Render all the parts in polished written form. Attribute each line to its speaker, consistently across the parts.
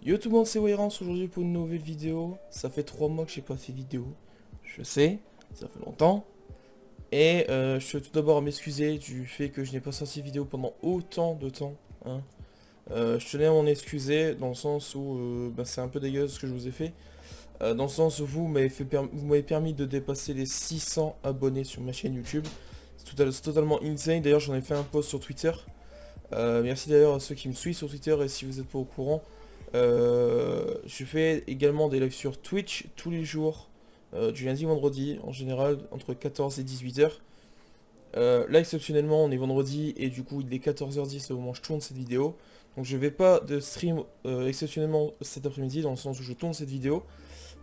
Speaker 1: Yo tout le monde, c'est Wayrance aujourd'hui pour une nouvelle vidéo. Ça fait 3 mois que j'ai pas fait vidéo. Je sais, ça fait longtemps. Et je tiens tout d'abord à m'excuser du fait que je n'ai pas sorti vidéo pendant autant de temps, hein. Je tenais à m'en excuser dans le sens où c'est un peu dégueulasse ce que je vous ai fait. Dans le sens où vous m'avez permis de dépasser les 600 abonnés sur ma chaîne YouTube. C'est totalement insane. D'ailleurs j'en ai fait un post sur Twitter. Merci d'ailleurs à ceux qui me suivent sur Twitter et si vous n'êtes pas au courant. Je fais également des lives sur Twitch tous les jours, du lundi au vendredi, en général entre 14 et 18h. Là exceptionnellement on est vendredi et du coup il est 14h10 au moment où je tourne cette vidéo. Donc je vais pas de stream exceptionnellement cet après-midi dans le sens où je tourne cette vidéo.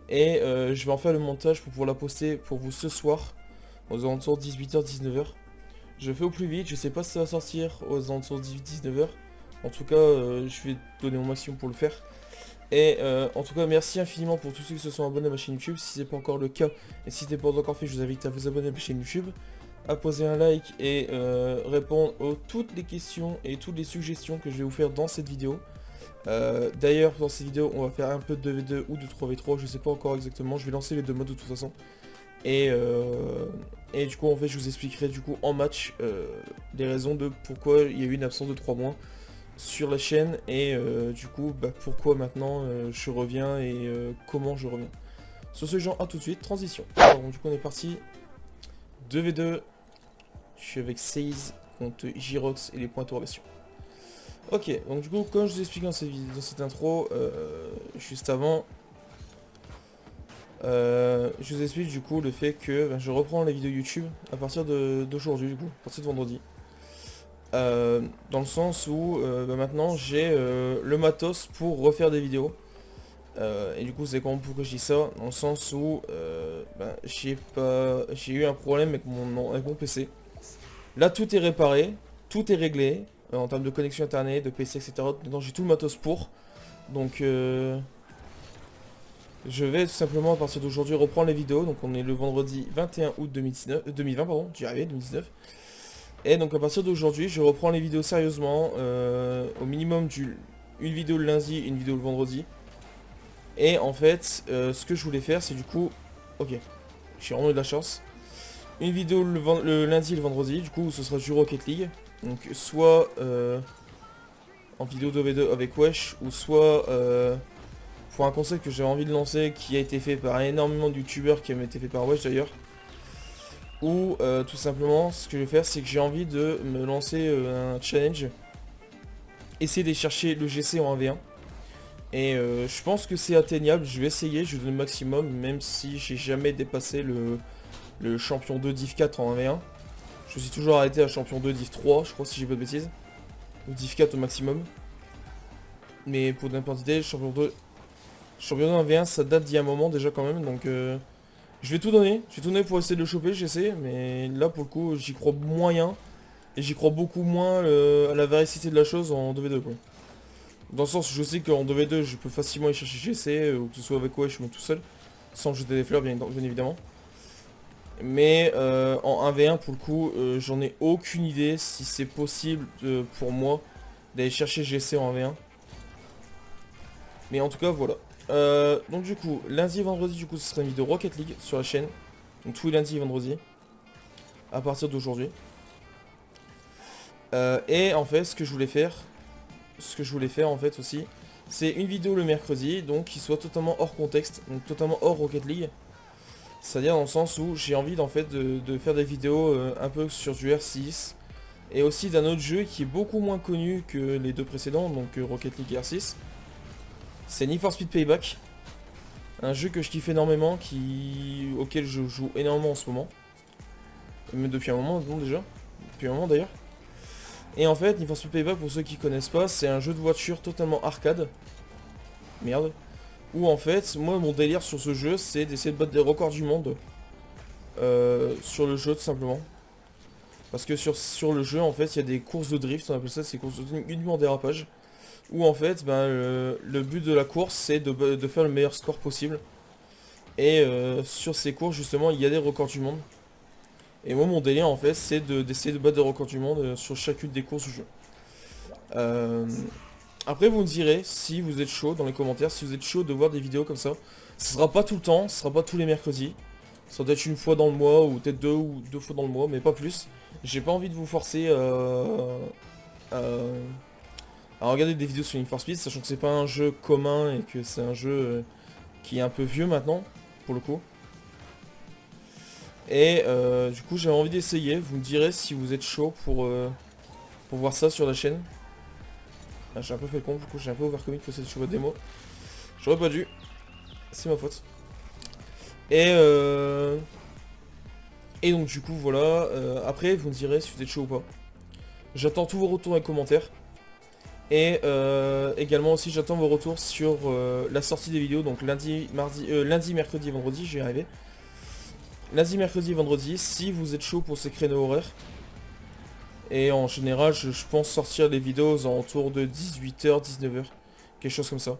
Speaker 1: Et je vais en faire le montage pour pouvoir la poster pour vous ce soir, aux alentours de 18h-19h. Je fais au plus vite, je sais pas si ça va sortir aux alentours de 18-19h. En tout cas, je vais donner mon maximum pour le faire. Et en tout cas, merci infiniment pour tous ceux qui se sont abonnés à ma chaîne YouTube. Si c'est pas encore le cas, et si ce n'est pas encore fait, je vous invite à vous abonner à ma chaîne YouTube, à poser un like et répondre à toutes les questions et toutes les suggestions que je vais vous faire dans cette vidéo. D'ailleurs, dans cette vidéo, on va faire un peu de 2v2 ou de 3v3, je sais pas encore exactement. Je vais lancer les deux modes de toute façon. Et du coup en fait je vous expliquerai du coup en match les raisons de pourquoi il y a eu une absence de 3 mois sur la chaîne et du coup pourquoi maintenant je reviens et comment je reviens. Sur ce genre, à tout de suite, transition. Alors du coup on est parti, 2v2, je suis avec Seize contre Jirox et les points interrogation. Ok, donc du coup comme je vous explique dans cette intro, juste avant, je vous explique du coup le fait que je reprends les vidéos YouTube à partir d'aujourd'hui, du coup, à partir de vendredi. Dans le sens où maintenant j'ai le matos pour refaire des vidéos. Et du coup c'est comment pourquoi je dis ça, dans le sens où j'ai eu un problème avec mon PC. Là tout est réparé, tout est réglé, en termes de connexion internet, de PC, etc. Maintenant j'ai tout le matos pour. Donc je vais tout simplement à partir d'aujourd'hui reprendre les vidéos. Donc on est le vendredi 21 août 2020, pardon, j'y arrivé, 2019. Et donc à partir d'aujourd'hui je reprends les vidéos sérieusement, au minimum une vidéo le lundi, une vidéo le vendredi. Et en fait ce que je voulais faire c'est du coup, ok, j'ai vraiment eu de la chance. Une vidéo le lundi et le vendredi, du coup ce sera du Rocket League. Donc soit en vidéo 2v2 avec Wesh, ou soit pour un concept que j'avais envie de lancer, qui a été fait par énormément de youtubeurs, qui a été fait par Wesh d'ailleurs. Ou tout simplement, ce que je vais faire, c'est que j'ai envie de me lancer un challenge. Essayer de chercher le GC en 1v1. Et je pense que c'est atteignable, je vais essayer, je vais donner le maximum, même si j'ai jamais dépassé le champion 2 div 4 en 1v1. Je me suis toujours arrêté à champion 2 div 3, je crois, si j'ai pas de bêtises. Ou div 4 au maximum. Mais pour n'importe idée, champion 2 en V1 ça date d'il y a un moment déjà quand même, donc je vais tout donner. Je vais tout donner pour essayer de le choper, j'essaie, mais là pour le coup j'y crois moyen. Et j'y crois beaucoup moins à la véracité de la chose en 2v2 quoi. Dans le sens où je sais qu'en 2v2 je peux facilement aller chercher GC, ou que ce soit avec Wesh ou tout seul. Sans jeter des fleurs bien évidemment. Mais en 1v1 pour le coup j'en ai aucune idée si c'est possible pour moi d'aller chercher GC en 1v1. Mais en tout cas voilà. Donc du coup, lundi et vendredi, du coup, ce sera une vidéo Rocket League sur la chaîne. Donc tous les lundis et vendredis. À partir d'aujourd'hui. Et en fait, ce que je voulais faire en fait aussi, c'est une vidéo le mercredi, donc qui soit totalement hors contexte, donc totalement hors Rocket League. C'est-à-dire dans le sens où j'ai envie en fait de faire des vidéos un peu sur du R6. Et aussi d'un autre jeu qui est beaucoup moins connu que les deux précédents, donc Rocket League et R6. C'est Need for Speed Payback. Un jeu que je kiffe énormément, auquel je joue énormément en ce moment. Même depuis un moment, non déjà. Depuis un moment d'ailleurs. Et en fait, Need for Speed Payback, pour ceux qui connaissent pas, c'est un jeu de voiture totalement arcade. Merde. Où en fait, moi mon délire sur ce jeu, c'est d'essayer de battre des records du monde. Sur le jeu tout simplement. Parce que sur le jeu, en fait, il y a des courses de drift, on appelle ça, c'est courses uniquement en dérapage. Où en fait, le but de la course, c'est de faire le meilleur score possible. Et sur ces courses, justement, il y a des records du monde. Et moi, mon délire, en fait, c'est d'essayer de battre des records du monde sur chacune des courses du jeu. Après vous me direz si vous êtes chaud dans les commentaires, si vous êtes chaud de voir des vidéos comme ça. Ce sera pas tout le temps, ce sera pas tous les mercredis. Ça sera peut-être une fois dans le mois ou peut-être deux fois dans le mois, mais pas plus. J'ai pas envie de vous forcer à, à regarder des vidéos sur Need for Speed, sachant que c'est pas un jeu commun et que c'est un jeu qui est un peu vieux maintenant, pour le coup. Et du coup j'ai envie d'essayer, vous me direz si vous êtes chaud pour voir ça sur la chaîne. Ah, j'ai un peu fait le con, du coup j'ai un peu overcommit pour cette sur votre démo. J'aurais pas dû, c'est ma faute. Et donc du coup voilà, après vous me direz si vous êtes chaud ou pas. J'attends tous vos retours dans les commentaires. Et également aussi j'attends vos retours sur la sortie des vidéos, donc lundi, mercredi et vendredi, j'y arrivé. Lundi, mercredi et vendredi, si vous êtes chaud pour ces créneaux horaires. Et en général, je pense sortir les vidéos aux alentours de 18h, 19h. Quelque chose comme ça.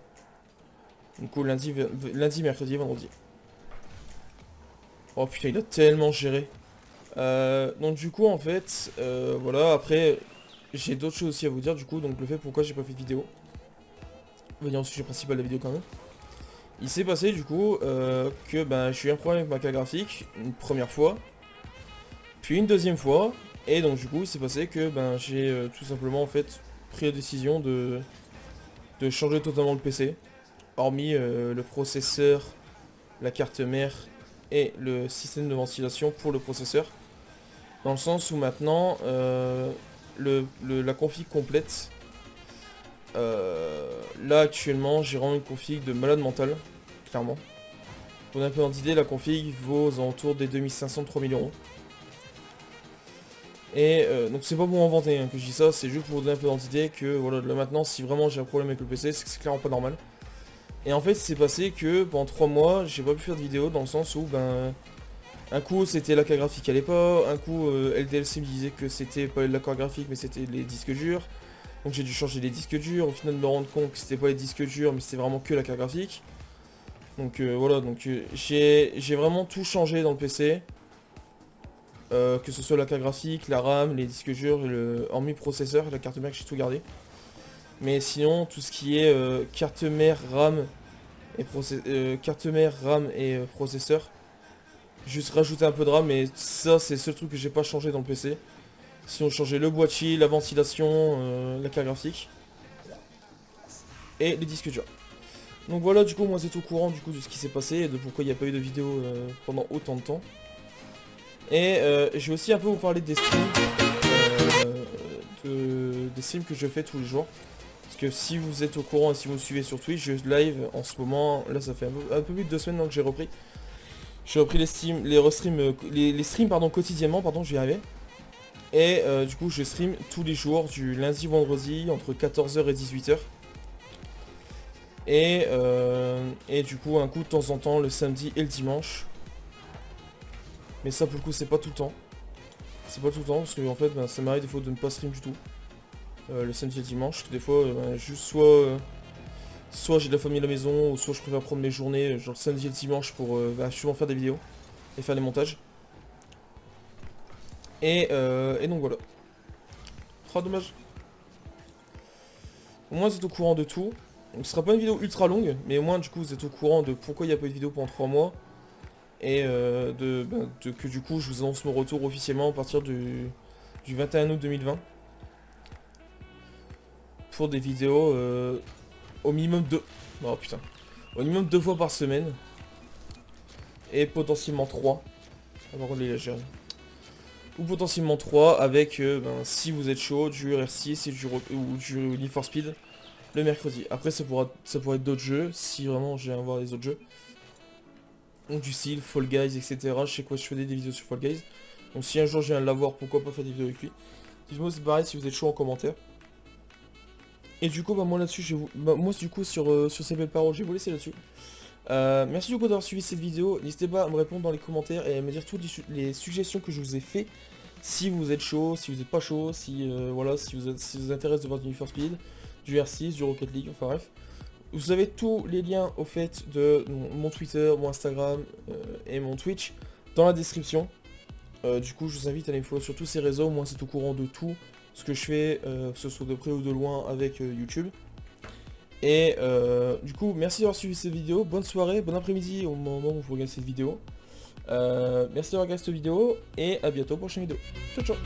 Speaker 1: Du coup, lundi, mercredi et vendredi. Oh putain, il a tellement géré. Donc du coup, en fait, voilà, après, j'ai d'autres choses aussi à vous dire, du coup, donc le fait pourquoi j'ai pas fait de vidéo. On va dire au sujet principal de la vidéo quand même. Il s'est passé du coup que ben, j'ai eu un problème avec ma carte graphique une première fois, puis une deuxième fois, et donc du coup il s'est passé que ben, j'ai tout simplement en fait pris la décision de changer totalement le PC, hormis le processeur, la carte mère et le système de ventilation pour le processeur, dans le sens où maintenant la config complète. Là actuellement j'ai vraiment une config de malade mental, clairement. Pour un peu d'idée, la config vaut aux alentours des 2500-3000 euros. Et donc c'est pas pour m'inventer hein, que je dis ça, c'est juste pour vous donner un peu d'idée que voilà, là maintenant si vraiment j'ai un problème avec le PC, c'est que c'est clairement pas normal. Et en fait c'est passé que pendant 3 mois j'ai pas pu faire de vidéo dans le sens où ben un coup c'était la carte graphique allait pas, un coup LDLC me disait que c'était pas la carte graphique mais c'était les disques durs. Donc j'ai dû changer les disques durs, au final de me rendre compte que c'était pas les disques durs mais c'était vraiment que la carte graphique. Donc voilà, donc j'ai vraiment tout changé dans le PC. Que ce soit la carte graphique, la RAM, les disques durs, hormis processeur, la carte mère que j'ai tout gardé. Mais sinon, tout ce qui est carte mère, RAM et processeur, juste rajouter un peu de RAM, mais ça c'est le seul truc que j'ai pas changé dans le PC. Sinon, changer le boîtier, la ventilation, la carte graphique et les disques durs. Donc voilà, du coup, moi, vous êtes au courant du coup de ce qui s'est passé et de pourquoi il n'y a pas eu de vidéo pendant autant de temps. Et je vais aussi un peu vous parler des streams, des streams que je fais tous les jours. Parce que si vous êtes au courant et si vous me suivez sur Twitch, je live en ce moment, là ça fait un peu plus de 2 semaines que j'ai repris. J'ai repris les streams, les streams pardon, quotidiennement, pardon, je vais y arriver. Et du coup je stream tous les jours, du lundi au vendredi, entre 14h et 18h. Et du coup un coup de temps en temps le samedi et le dimanche. Mais ça pour le coup c'est pas tout le temps. C'est pas tout le temps parce que en fait ben, ça m'arrive des fois de ne pas stream du tout. Le samedi et le dimanche. Des fois ben, juste soit j'ai de la famille à la maison ou soit je préfère prendre mes journées genre le samedi et le dimanche pour souvent faire des vidéos et faire des montages. Et donc voilà. Oh dommage. Au moins vous êtes au courant de tout. Donc ce sera pas une vidéo ultra longue, mais au moins du coup vous êtes au courant de pourquoi il n'y a pas eu de vidéo pendant 3 mois. Et que du coup je vous annonce mon retour officiellement à partir du 21 août 2020. Pour des vidéos au minimum 2. Oh putain. Au minimum 2 fois par semaine. Et potentiellement 3. Par contre les légères. Ou potentiellement 3 avec ben, si vous êtes chaud, du RR6 et ou du Need for Speed le mercredi. Après ça pourrait être d'autres jeux, si vraiment j'ai à voir les autres jeux. Donc du style Fall Guys, etc. Je sais quoi, je fais des vidéos sur Fall Guys. Donc si un jour je viens de l'avoir, pourquoi pas faire des vidéos avec lui. Dites-moi c'est pareil si vous êtes chaud en commentaire. Et du coup bah moi là-dessus, moi du coup sur ces belles paroles, je vais vous laisser là-dessus. Merci du coup d'avoir suivi cette vidéo. N'hésitez pas à me répondre dans les commentaires et à me dire toutes les suggestions que je vous ai fait. Si vous êtes chaud, si vous n'êtes pas chaud, si voilà, si vous intéresse de voir du Need for Speed, du R6, du Rocket League, enfin bref. Vous avez tous les liens au fait de mon Twitter, mon Instagram et mon Twitch dans la description. Du coup je vous invite à aller me follow sur tous ces réseaux, moi c'est au courant de tout ce que je fais, que ce soit de près ou de loin avec YouTube. Et du coup, merci d'avoir suivi cette vidéo. Bonne soirée, bon après-midi au moment où vous regardez cette vidéo. Merci d'avoir regardé cette vidéo et à bientôt pour une prochaine vidéo. Ciao ciao.